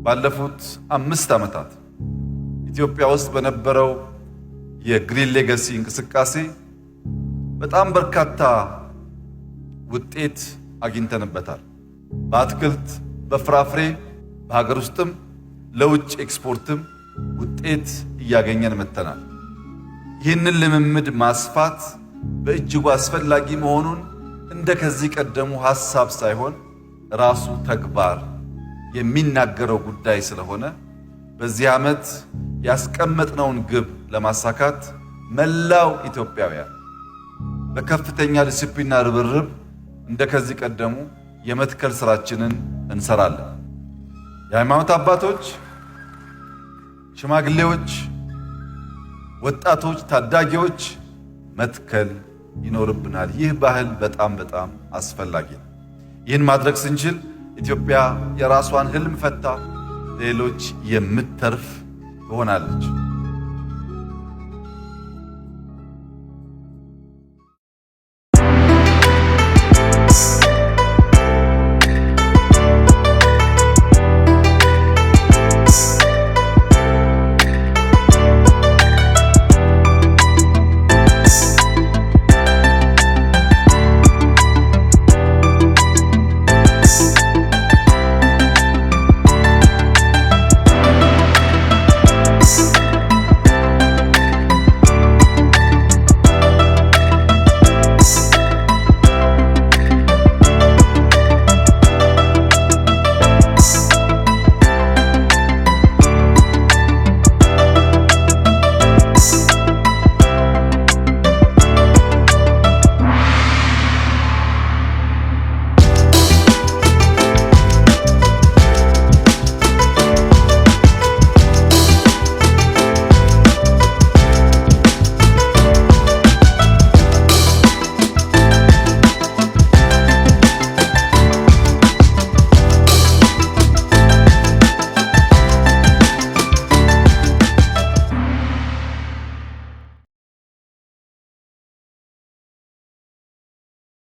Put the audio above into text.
ባለፉት 5 ዓመታት ኢትዮጵያ ውስጥ በነበረው የግሪን ሌጋሲ እንቅስቃሴ በጣም በርካታ ውጤት አግኝተንበታል። በአትክልት፣ በፍራፍሬ፣ በሀገር ውስጥም ለውጭ ኤክስፖርትም ውጤት እያገኘን መጥተናል። ይህንን ልምምድ ማስፋት በእጅጉ አስፈላጊ መሆኑን እንደ ከዚህ ቀደሙ ሐሳብ ሳይሆን ራሱ ተግባር የሚናገረው ጉዳይ ስለሆነ በዚህ ዓመት ያስቀመጥነውን ግብ ለማሳካት መላው ኢትዮጵያውያን በከፍተኛ ዲሲፕሊንና ርብርብ እንደ ከዚህ ቀደሙ የመትከል ስራችንን እንሰራለን። የሃይማኖት አባቶች፣ ሽማግሌዎች፣ ወጣቶች፣ ታዳጊዎች መትከል ይኖርብናል። ይህ ባህል በጣም አስፈላጊ ነው። ይህን ማድረግ ስንችል ኢትዮጵያ የራሷን ህልም ፈታ ሌሎች የምትተርፍ ትሆናለች።